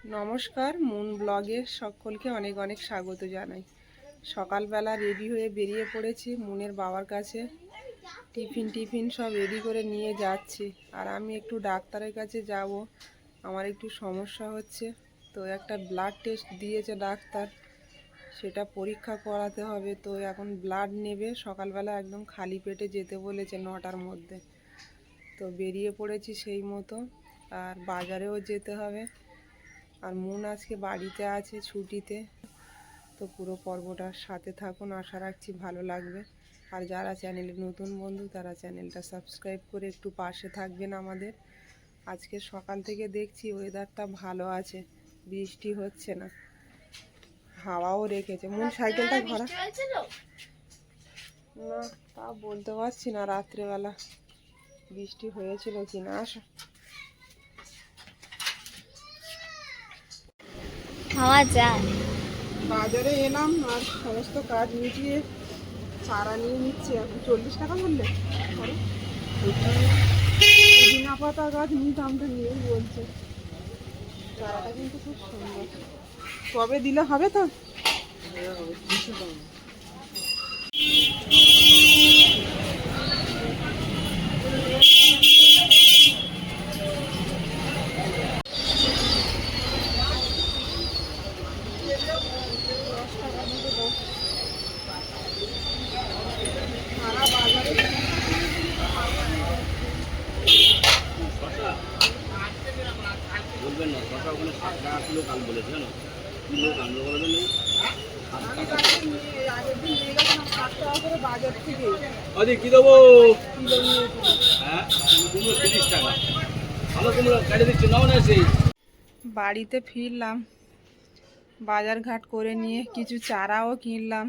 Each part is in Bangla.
নমস্কার, মুন ব্লগে সকলকে অনেক অনেক স্বাগত জানাই। সকালবেলা রেডি হয়ে বেরিয়ে পড়েছি মুনের বাবার কাছে। টিফিন সব রেডি করে নিয়ে যাচ্ছি। আর আমি একটু ডাক্তারের কাছে যাব, আমার একটু সমস্যা হচ্ছে। তো একটা ব্লাড টেস্ট দিয়েছে ডাক্তার, সেটা পরীক্ষা করাতে হবে। তো এখন ব্লাড নেবে, সকালবেলা একদম খালি পেটে যেতে বলেছে 9টার মধ্যে। তো বেরিয়ে পড়েছি সেই মতো। আর বাজারেও যেতে হবে। আর মুন আজকে বাড়িতে আছে ছুটিতে। তো পুরো পর্বটার সাথে থাকুন, আশা রাখছি ভালো লাগবে। আর যারা চ্যানেলে নতুন বন্ধু তারা চ্যানেলটা সাবস্ক্রাইব করে একটু পাশে থাকবেন আমাদের। আজকে সকাল থেকে দেখছি ওয়েদারটা ভালো আছে, বৃষ্টি হচ্ছে না, হাওয়াও রেখেছে। মুন সাইকেলটা ঘোরা না, তা বলতে পারছি না রাত্রেবেলা বৃষ্টি হয়েছিল কিনা। আসো হাওয়া যায়। বাজারে এলাম আর সমস্ত কাজ মিটিয়ে চারা নিয়ে নিচ্ছে। এখন 40 টাকা বললে পুদিনা পাতা গাছ নিতাম, তো নিয়েই বলছে। চারাটা কিন্তু খুব সুন্দর, কবে দিলে হবে তো। সারা বাজারে বলবেন না শশা ওখানে 7 টাকা কিলো কাল বলেছে জানো, কিলো কাল বলবেন না। আগের দিন নিয়ে গেছিলাম 7 টাকা করে বাজার থেকে আদি কি দেবো? কিলো নিয়েছিল। হ্যাঁ, কুমড়ো 30 টাকা। ভালো কুমড়ো কাটে দিচ্ছি, নাও না সেই। বাড়িতে ফিরলাম, বাজার ঘাট করে নিয়ে কিছু চারাও কিনলাম।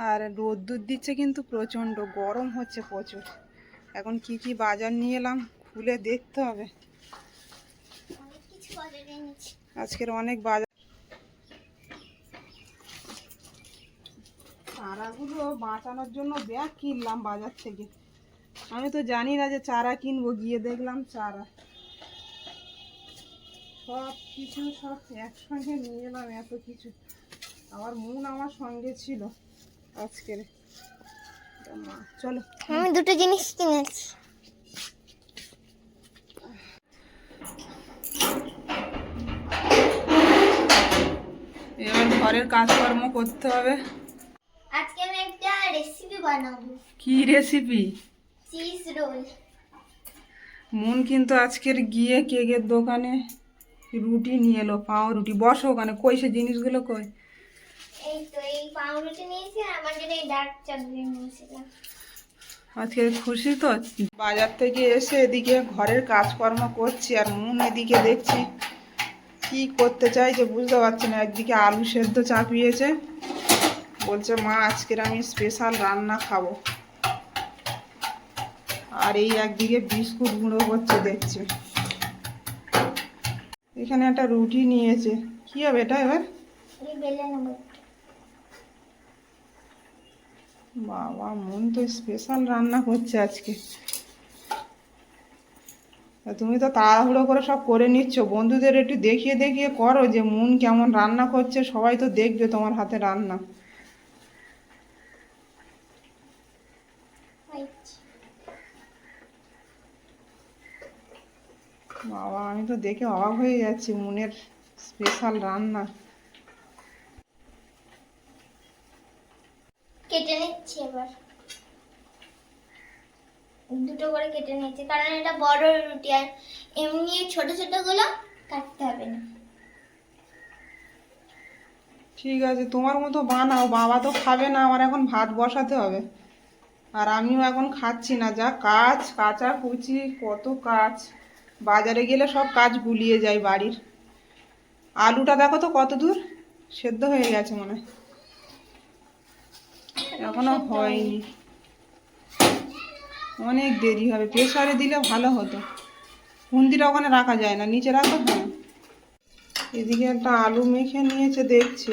আর রোদ্দুর দিচ্ছে কিন্তু প্রচণ্ড, গরম হচ্ছে প্রচুর। এখন কি কি বাজার নিয়ে এলাম খুলে দেখতে হবে। আজকের অনেক বাজার। চারাগুলো বাঁচানোর জন্য ব্যাগ কিনলাম বাজার থেকে। আমি তো জানি না যে চারা কিনবো, গিয়ে দেখলাম চারা সব কিছু সব একসঙ্গে নিয়ে এলাম, এত কিছু। আমার মুন আমার সঙ্গে ছিল আজকের। মা চলো, আমি দুটো জিনিস কিনেছি। এবার ঘরের কাজকর্ম করতে হবে। আজকে আমি একটা রেসিপি বানাবো। কি রেসিপি? Cheese role. মুন কিন্তু আজকের গিয়ে কেকের দোকানে রুটি নিয়ে এলো, পাউরুটি। বসো ওখানে, কই সে জিনিসগুলো কই? এই তো এই পাউরুটি নিয়েছি আর আমার জন্য এই ডার্ক চকলেট নিয়েছিলাম। আজকে খুশি তো। বাজার থেকে এসে এদিকে ঘরের কাজকর্ম করছি, আর মুন এদিকে দেখছি কি করতে চাইছে বুঝতে পারছি না। একদিকে আলু সেদ্ধ চাপিয়েছে, বলছে মা আজকের আমি স্পেশাল রান্না খাবো। আর এই একদিকে বিস্কুট গুঁড়ো করছে দেখছি। এখানে একটা রুটি নিয়েছে, কি হবে এটা এবার? এই বেলে নেব। বাবা, মন তো স্পেশাল রান্না করছে আজকে। তুমি তো তাড়াহুড়ো করে সব করে নিচ্ছ, বন্ধুদের একটু দেখিয়ে দেখিয়ে করো যে মুন কেমন রান্না করছে, সবাই তো দেখবে তোমার হাতে রান্না। বাবা, আমি তো দেখে অবাক হয়ে যাচ্ছি, মুনের স্পেশাল রান্না। কেটে নিচ্ছি এবার, দুটো করে কেটে নিচ্ছি কারণ এটা বড় রুটি আর এমনি ছোট ছোট গুলো কাটতে হবে না। ঠিক আছে, তোমার মতো বানাও, বাবা তো খাবে না, আমার এখন ভাত বসাতে হবে। আর আমিও এখন খাচ্ছি না, যা কাজ, কাঁচা কুচি কত কাজ। বাজারে গেলে সব কাজ গুলিয়ে যায় বাড়ির। আলুটা দেখো তো কত দূর সেদ্ধ হয়ে গেছে, মনে হয় এখনো হয়নি, অনেক দেরি হবে। প্রেসারে দিলে ভালো হতো, খুন্তিটা ওখানে রাখা যায় না, নিচে রাখো। হ্যাঁ, এদিকে একটা আলু মেখে নিয়েছে দেখছি,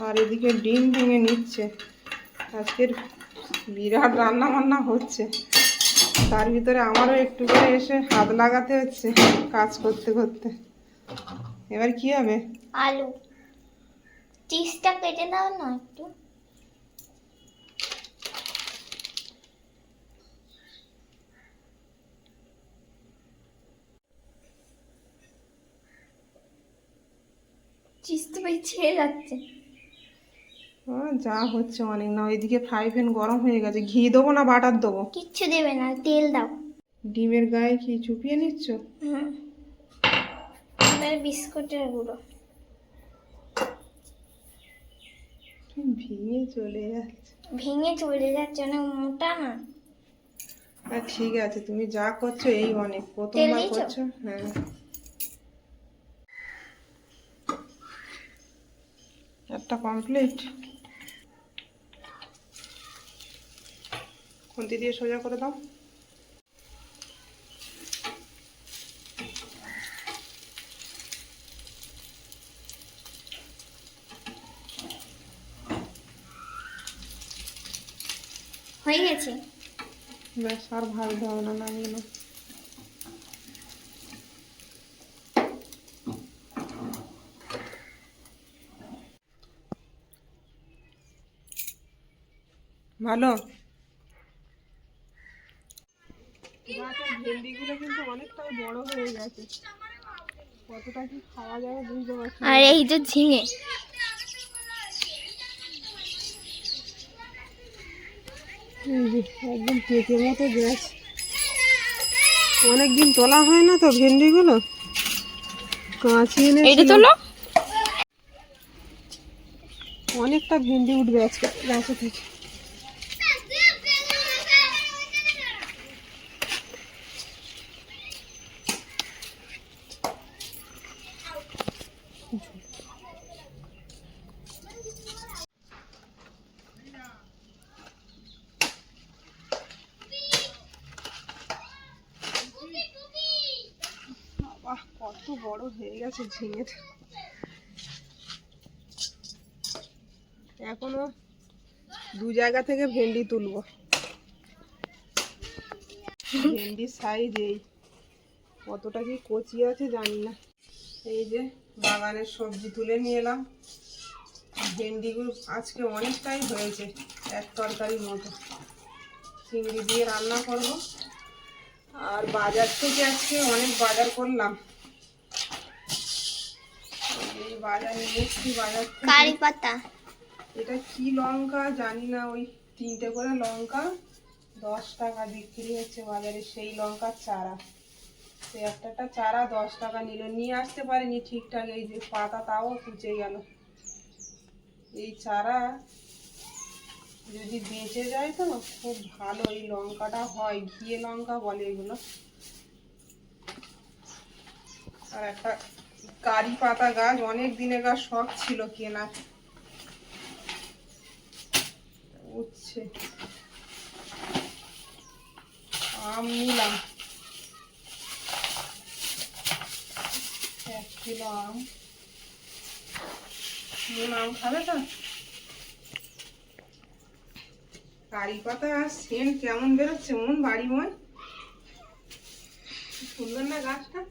আর এদিকে ডিম ভেঙে নিচ্ছে। আজকের বিরাট রান্না বান্না হচ্ছে, তার ভিতরে আমারও একটু করে এসে হাত লাগাতে হচ্ছে কাজ করতে করতে। এবার কি হবে? আলু। চিজটা কেটে দাও না একটু। চিজ তো ভাই ছেড়ে যাচ্ছে। যা হচ্ছে অনেক না। ওইদিকে ফ্রাই প্যান গরম হয়ে গেছে। ঘি দেবো না বাটার দেবো? কিচ্ছু দেবে না, তেল দাও। ডিমের গায়ে কি চুপিয়ে নিচ্ছ? হুম। এবার বিস্কুটের গুঁড়ো। ভেঙে চলে যাচ্ছে। ভেঙে চলে যাচ্ছে, অনেক মোটা না। ঠিক আছে, তুমি যা করছো এই অনেক, তেল প্রথমবার দিয়েছো? করছো। হ্যাঁ, একটা কমপ্লিট। খুন্তি দিয়ে সোজা করে দাও। হয়ে গেছে। ব্যাস, আর ভাজতে হবে না, নামিয়ে নাও। ভালো। গাছের ভেন্ডিগুলো কিন্তু অনেকটাই বড় হয়ে গেছে। কতটা কি খাওয়া যাবে বুঝতে পারছি না। আর এই যে ঝিঙে। এই যে একদম পেঁপের মতো গ্যাস। অনেকদিন তোলা হয় না তো ভেন্ডিগুলো, কাঁচি এইটা এনেছিল। তোলো। অনেকটা ভেন্ডি উঠবে আজকে গাছে থেকে। বাহ, কত বড় হয়ে গেছে ঝিঙেটা। এখনো দু জায়গা থেকে ভেন্ডি তুলবো। ভেন্ডির সাইজ এই, কতটা কি কচি আছে জানি না। এই যে বাগানের সবজি তুলে নিয়ে এলাম। ভেন্ডিগুলো আজকে অনেকটাই হয়েছে, এক তরকারির মতো। চিংড়ি দিয়ে রান্না করব। আর বাজার থেকে আজকে অনেক বাজার করলাম। এই বাজার নিয়ে এসছি বাজার থেকে। কারি পাতা। এটা কি লঙ্কা জানি না, ওই 3টে করে লঙ্কা 10 টাকা বিক্রি হচ্ছে বাজারে। সেই লঙ্কার চারা, সেই একটা চারা 10 টাকা নিল। নিয়ে আসতে পারিনি ঠিকঠাক, এই যে পাতা তাও কুচে গেল। এই চারা যদি বেঁচে যায় তো খুব ভালো। এই লঙ্কাটা হয়, ঘিয়ে লঙ্কা বলে এগুলো। আর একটা কারি পাতা গাছ, অনেক দিনের গাছ, শখ ছিল কেনার, উঠছে। আম নিলাম 1 কিলো আম। আম খাবে তো? কারি পাতা সেন্ট কেমন বেরোচ্ছে মন, বাড়িময়। সুন্দর না গাছটা?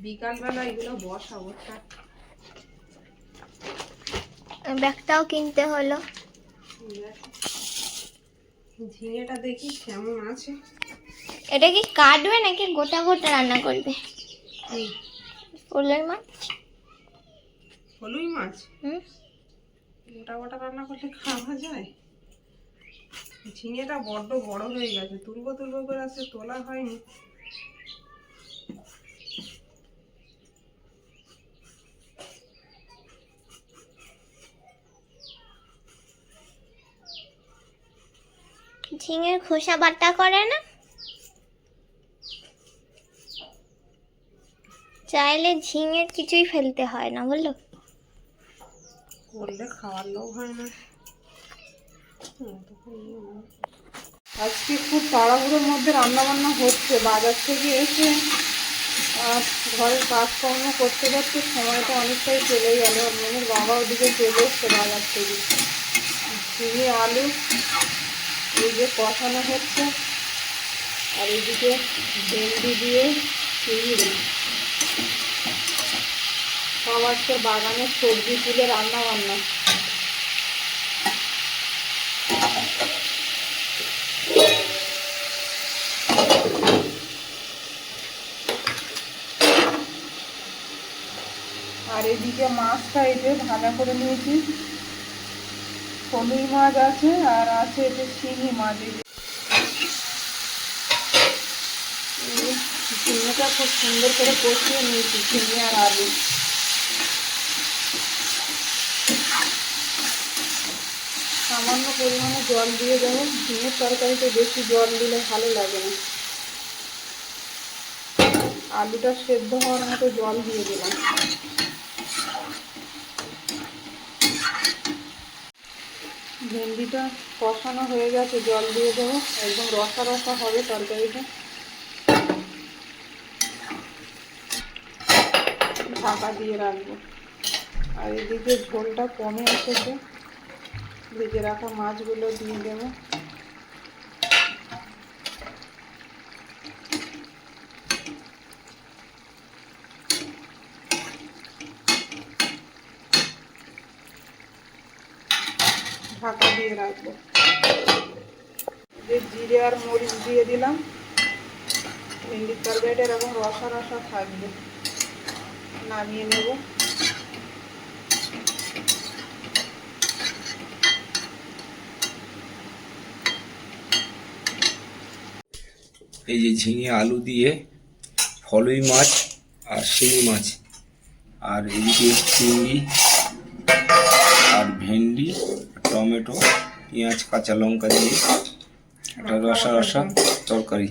বিকালবেলা এগুলো বসাবো। ব্যাগটাও কিনতে হলো। ঝিঙেটা দেখি কেমন আছে। এটা কি কাটবে নাকি গোটা গোটা রান্না করবে? ফুলের মাছ। হলুই মাছ হুম। গোটা গোটা রান্না করলে খাওয়া যায়? ঝিঙেটা বড্ড বড় হয়ে গেছে, তুলবো তুলবো করে আসছে, তোলা হয়নি। ঝিঙের খোসা বাটা করে না? চাইলে ঝিঙে কিছুই ফেলতে হয় না, বললো। করলে খাওয়ার লোক হয় না। আজকে খুব তাড়াহুড়োর মধ্যে রান্না বান্না হচ্ছে। বাজার থেকে এসে আর ঘরের কাজকর্ম করতে করতে সময়টা অনেকটাই চলে গেল। মনের বাবা ওদিকে চলে এসছে বাজার থেকে। ঝিঙে আলু এই যে কষানো হচ্ছে, আর এইদিকে ভেন্ডি দিয়ে চিংড়ি সব আজকে বাগানের সবজি তুলে রান্না বান্না। আর এদিকে মাছটা এতে ভাজা করে নিয়েছি, ফলুই মাছ আছে আর আছে এতে শিঙি মাছ। ঝিঙেটা খুব সুন্দর করে কষিয়ে নিয়েছি, ঝিঙে আর আলু। সামান্য পরিমাণে জল দিয়ে দেবো, ঝিঙের তরকারিতে বেশি জল দিলে ভালো লাগে না। আলুটা সেদ্ধ হওয়ার মতো জল দিয়ে দিলাম। ভেন্ডিটা কষানো হয়ে গেছে, জল দিয়ে দেবো, একদম রসা রসা হবে তরকারিটা। ঢাকা দিয়ে রাখবো। আর এদিকে ঝোলটা কমে এসেছে, ভেজে রাখা মাছগুলো দিয়ে দেবো। ঢাকা দিয়ে রাখবো। জিরে আর মরিচ দিয়ে দিলাম। ভেন্ডির তরকারিটা এরকম রসা রসা থাকবে। নামিয়ে নেব। এই যে ঝিঙে আলু দিয়ে ফলুই মাছ আর শিঙি মাছ, আর এদিকে চিংড়ি আর ভেন্ডি, টমেটো, পেঁয়াজ, কাঁচা লঙ্কা দিয়ে একটা রসা রসা তরকারি।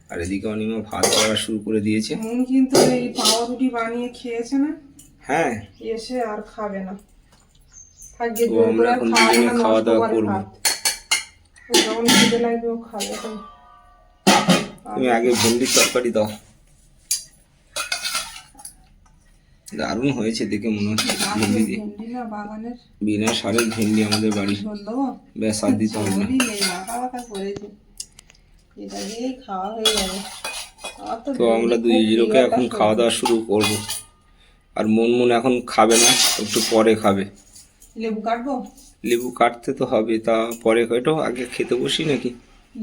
আর এদিকে অনিমা ভাত করা শুরু করে দিয়েছে। মন কিন্তু এই পাউরুটি বানিয়ে খেয়েছে না, হ্যাঁ, এসে আর খাবে না। থাকবে তো আমরা এখন দুজনে খাওয়া দাওয়া করবো। যখন খিদে লাগবে ও খাবে। তুমি আগে ভেন্ডির তরকারি দাও। দারুণ হয়েছে দেখে মনে হচ্ছে। ভেন্ডি দিয়ে ভেন্ডি না বাগানের, বিনা সারের ভেন্ডি আমাদের বাড়ি। ঝোল দেবো, ব্যাস আর দিতে হবে না। নেই মাথা ব্যথা করেছে, এটা দিয়েই খাওয়া হয়ে যাবে। তো আমরা দুইজনকে এখন খাওয়া দাওয়া শুরু করব। আর মন এখন খাবে না, একটু পরে খাবে। লেবু কাটবো, লেবু কাটতে তো হবে, তা পরে হয়তো আগে খেতে বসি নাকি।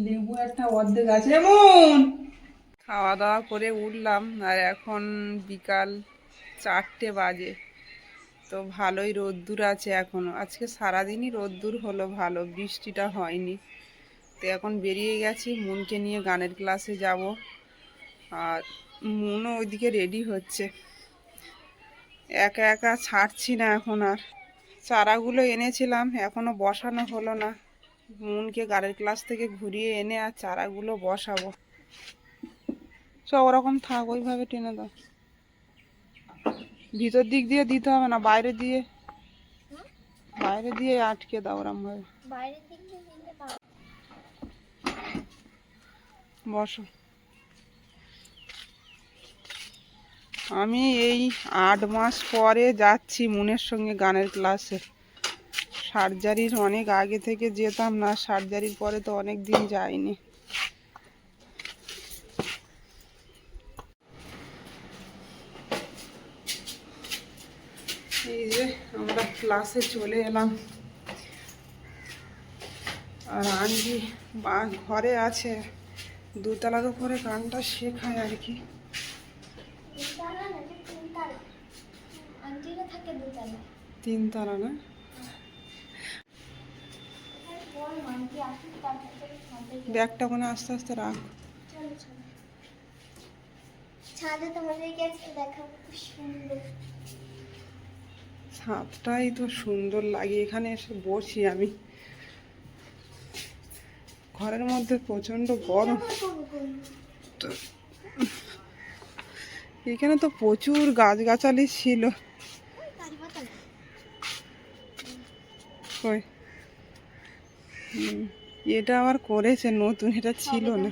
লেবু একটা অর্ধেক আছে। এমন খাওয়া দাওয়া করে উঠলাম, আর এখন বিকাল 4টে বাজে। তো ভালোই রোদ্দুর আছে এখনো, আজকে সারাদিনই রোদ্দুর হলো, ভালো বৃষ্টিটা হয়নি। তো এখন বেরিয়ে গেছি, মুনকে নিয়ে গানের ক্লাসে যাব। আর মুনও ওইদিকে রেডি হচ্ছে। একা একা ছাড়ছি না এখন আর। চারাগুলো এনেছিলাম, এখনো বসানো হলো না। মুনকে গানের ক্লাস থেকে ঘুরিয়ে এনে আর চারাগুলো বসাবো। সব ওরকম থাক, ওইভাবে টেনে দাও। ভিতর দিক দিয়ে দিতে হবে না, বাইরে দিয়ে আটকে দাও ওরম ভাবে। বসো। আমি এই 8 মাস পরে যাচ্ছি মুনের সঙ্গে গানের ক্লাসে। সার্জারির অনেক আগে থেকে যেতাম না, সার্জারির পরে তো অনেক দিন যাইনি। এই যে আমরা ক্লাসে চলে এলাম, আর আন্টি ঘরে আছে, দোতলার উপরে গানটা শেখায় আর কি। তিনতলা না, ব্যাগটা ওখানে আস্তে আস্তে রাখ। ছাদটাই তো সুন্দর লাগে, এখানে এসে বসি আমি। ঘরের মধ্যে প্রচন্ড গরম। এখানে তো প্রচুর গাছগাছালি ছিল। এটা আবার করেছে নতুন, এটা ছিল না।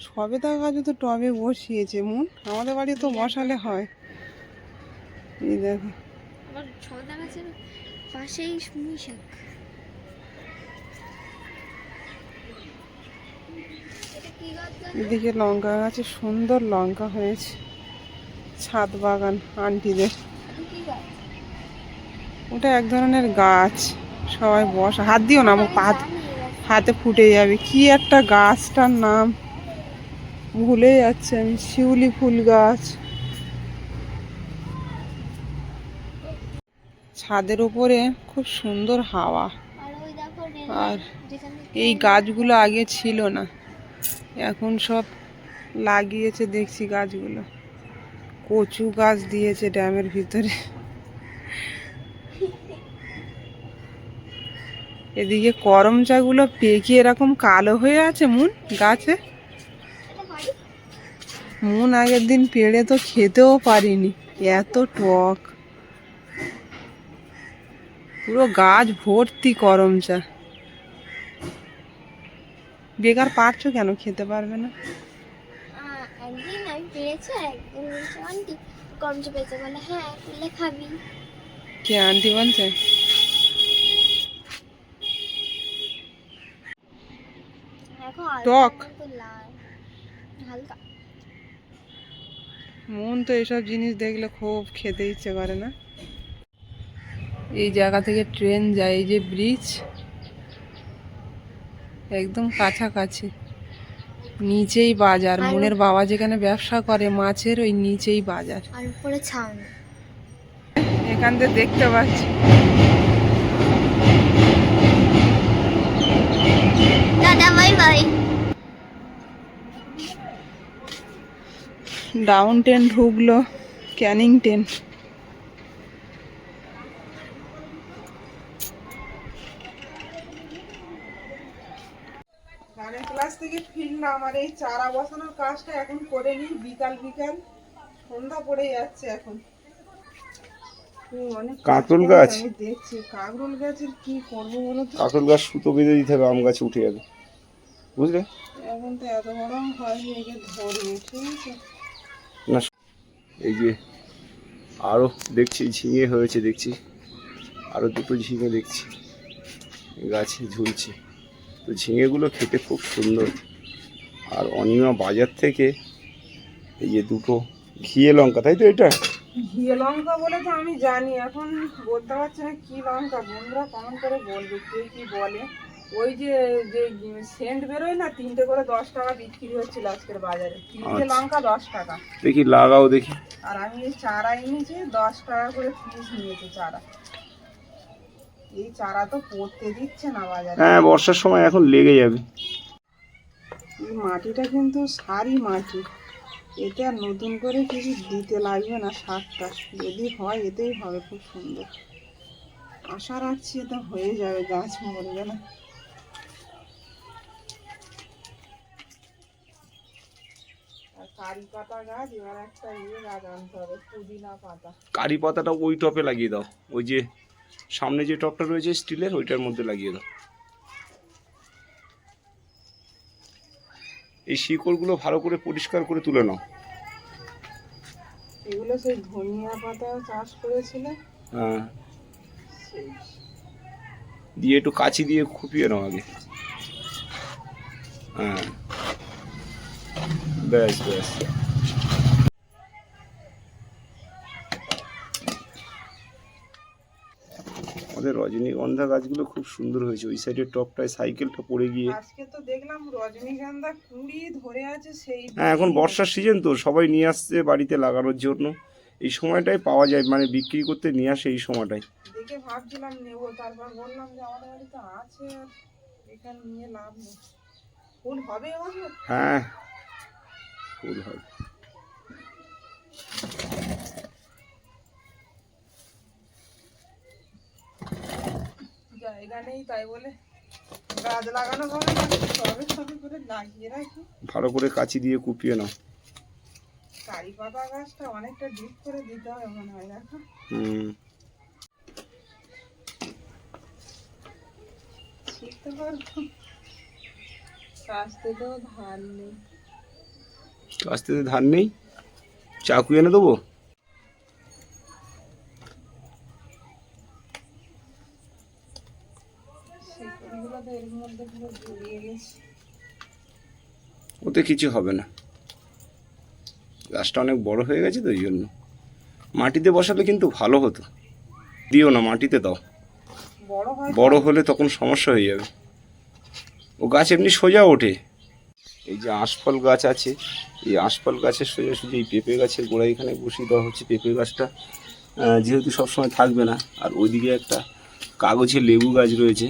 সবেদা গাছও তো টবে বসিয়েছে মুন, আমাদের বাড়ি তো বসালে হয়। এই দেখো, আবার সবেদা গাছের পাশেই পুঁই শাক। এদিকে লঙ্কা গাছে সুন্দর লঙ্কা হয়েছে, ছাদ বাগান আন্টিদের। ওটা এক ধরনের গাছ, সবাই বসা, হাত দিও না, আমার হাতে ফুটে যাবে। কি একটা গাছটার নাম ভুলে যাচ্ছে আমি, শিউলি ফুল গাছ। ছাদের উপরে খুব সুন্দর হাওয়া। আর এই গাছগুলো আগে ছিল না, এখন সব লাগিয়েছে দেখছি গাছগুলো। কচু গাছ দিয়েছে ড্যামের ভিতরে। এদিকে করমচাগুলো পেকে এরকম কালো হয়ে আছে মুন গাছে। মুন আগের দিন পেড়ে তো খেতেও পারিনি, এত টক। পুরো গাছ ভর্তি করমচা। বেকার পারছো কেন, খেতে পারবে না? একদিন আমি পেয়েছি, একদিন বলছে আন্টি করমচা পেয়েছে, বলে হ্যাঁ তুলে খাবি। কে আন্টি বলছে? টক হালকা। মন তো এসব জিনিস দেখলে খুব খেতে ইচ্ছে করে না। এই জায়গা থেকে ট্রেন যায়, এই যে ব্রিজ একদম কাছাকাছি, নিচেই বাজার। মনের বাবা যেখানে ব্যবসা করে মাছের, ওই নিচেই বাজার। আর উপরে ছাউনি। এখান থেকে দেখতে পাচ্ছি। দাদা বাই বাই। ডাউন ট্রেন ঢুকলো, ক্যানিং ট্রেন। গানের ক্লাস থেকে ফিরলাম, আর এই চারা বসানোর কাজটা এখন করে নিই। বিকাল বিকাল সন্ধ্যা পড়ে যাচ্ছে এখন। কাঁকরোল গাছ, আমি দেখছি কাঁকরোল গাছের কি করবো বলো তো। কাঁকরোল গাছ সুতো বেঁধে দিতে হবে, আম গাছে উঠে যাবে, বুঝলে? এখন তো এত বড় হয়নি, একে ধরবে, ঠিক আছে। না, এই যে আরো দেখছি ঝিঙে হয়েছে, দেখছি আরো দুটো ঝিঙে দেখছি গাছে ঝুলছে। তো ঝিঙেগুলো খেতে খুব সুন্দর। আর অনিমা বাজার থেকে এই যে দুটো ঘিয়ে লঙ্কা, তাই তো? এটা ঘিয়ে লঙ্কা বলে তো আমি জানি, এখন বলতে পারছি না কি লঙ্কা। বন্ধুরা কেমন করে বলবে কে কি বলে। ওই যে যে সেন্ট বেরোয় না, 3টে করে 10 টাকা বিক্রি হচ্ছিল আজকের বাজারে। 3টে লঙ্কা 10 টাকা। দেখি লাগাও দেখি। আর আমি এই চারা এনেছি, 10 টাকা করে পিস নিয়েছে চারা। এই চারা তো পড়তে দিচ্ছে না বাজারে। হ্যাঁ, বর্ষার সময় এখন লেগে যাবে। এই মাটিটা কিন্তু সারি মাটি, এতে আর নতুন করে কিছু দিতে লাগবে না। সারটা যদি হয় এতেই হবে খুব সুন্দর। আশা রাখছি এটা হয়ে যাবে, গাছ মরবে না। আর কারি পাতা গাছ, এবার একটা গাছ আনতে হবে, পুদিনা পাতা। কারি পাতাটা ওই টপে লাগিয়ে দাও, ওই যে সামনে যে টপটা রয়েছে স্টিলের, ওইটার মধ্যে লাগিয়ে দাও। এই শিকড়গুলো ভালো করে পরিষ্কার করে তুলে নাও। এগুলো সেই ধনিয়া পাতা চাষ করেছিল, হ্যাঁ, দিয়ে একটু কাঁচি দিয়ে খুপিয়ে নাও আগে। হ্যাঁ, ব্যাস ব্যাস। আমাদের রজনীগন্ধা গাছগুলো খুব সুন্দর হয়েছে। ওই সাইডের টপটায় সাইকেলটা পড়ে গিয়ে আজকে তো দেখলাম রজনীগন্ধা কুড়ি ধরে আছে সেই। হ্যাঁ, এখন বর্ষার সিজন তো সবাই নিয়ে আসছে বাড়িতে লাগানোর জন্য। এই সময়টাই পাওয়া যায়, মানে বিক্রি করতে নিয়ে আসে এই সময়টাই। দেখে ভাবছিলাম নেবো, তারপর বললাম যে আমাদের বাড়িতে আছে, এখানে নিয়ে লাভ নেই। ফুল হবে এবছর? হ্যাঁ, ফুল হবে। জায়গা নেই তাই বলে গাছ লাগানো হবে না, সবে সবে করে লাগিয়ে রাখি। ভালো করে কাঁচি দিয়ে কুপিয়ে নাও। কারি পাতা গাছটা অনেকটা ডিপ করে দিতে হবে মনে হয়, দেখো। শিখতে পারবো, কাস্তে তো ধান নেই। কাস্তে ধান নেই, চাকু এনে দেবো। ওতে কিছু হবে না, গাছটা অনেক বড় হয়ে গেছে তো ওই জন্য। মাটিতে বসালে কিন্তু ভালো হতো, দিও না, মাটিতে দাও, বড় হয় বড় হলে তখন সমস্যা হয়ে যাবে। ও গাছ এমনি সোজা ওঠে। এই যে আঁশফল গাছ আছে, এই আঁশফল গাছের সোজা সোজা এই পেঁপে গাছের গোড়া এখানে বসিয়ে দেওয়া হচ্ছে। পেঁপে গাছটা যেহেতু সবসময় থাকবে না, আর ওইদিকে একটা কাগজের লেবু গাছ রয়েছে,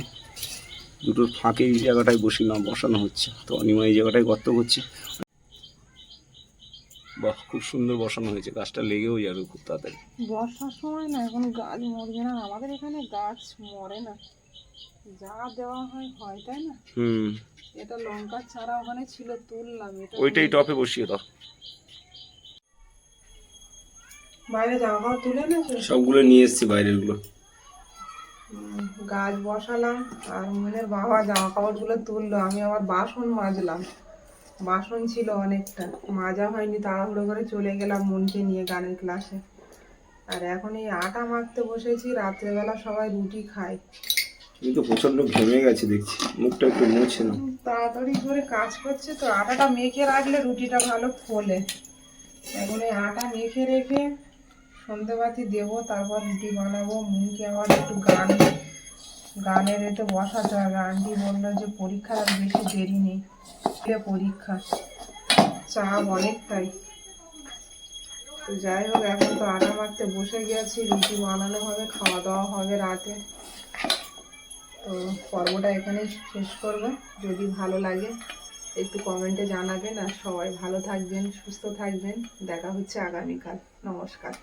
দুটোর ফাঁকে এই জায়গাটায় বসানো হচ্ছে। তো অনিমা এই জায়গাটায় গর্ত করছে। বাহ, খুব সুন্দর বসানো হয়েছে, গাছটা লেগেও যাবে খুব তাড়াতাড়ি। বর্ষার সময় না এখন গাছ মরবে না, আমাদের এখানে গাছ মরে না, যা দেওয়া হয় হয়, তাই না? এটা লঙ্কার চারা ওখানে ছিল, তুললাম, এটা ওইটাই টপে বসিয়ে দাও। বাইরে জামা কাপড় তুলে এনেছো? সবগুলো নিয়ে এসেছি বাইরেরগুলো। গাছ বসালাম আর মুনের বাবা জামা কাপড়গুলো তুললো, আমি আবার বাসন মাজলাম। বাসন ছিল অনেকটা, মাজা হয়নি, তাড়াহুড়ো করে চলে গেলাম মনকে নিয়ে গানের ক্লাসে। আর এখন এই আটা মাখতে বসেছি, রাত্রেবেলা সবাই রুটি খায়। কিন্তু প্রচন্ড ঘেমে গেছে দেখছি, মুখটা একটু মুছে না। তাড়াতাড়ি করে কাজ করছে তো, আটাটা মেখে রাখলে রুটিটা ভালো ফোলে। এখন এই আটা মেখে রেখে সন্ধেবাতি দেবো, তারপর রুটি বানাবো। মুনকে আবার একটু গানের এতে বসাতে হবে। আন্টি বললো যে পরীক্ষার আর বেশি দেরি নেই, পরীক্ষা চাপ অনেকটাই। তো যাই হোক, এখন তো আটা মাখতে বসে গেছি, রুটি বানানো হবে, খাওয়া দাওয়া হবে রাতে। তো পর্বটা এখানেই শেষ করবো। যদি ভালো লাগে একটু কমেন্টে জানাবেন, আর সবাই ভালো থাকবেন, সুস্থ থাকবেন। দেখা হচ্ছে আগামীকাল। নমস্কার।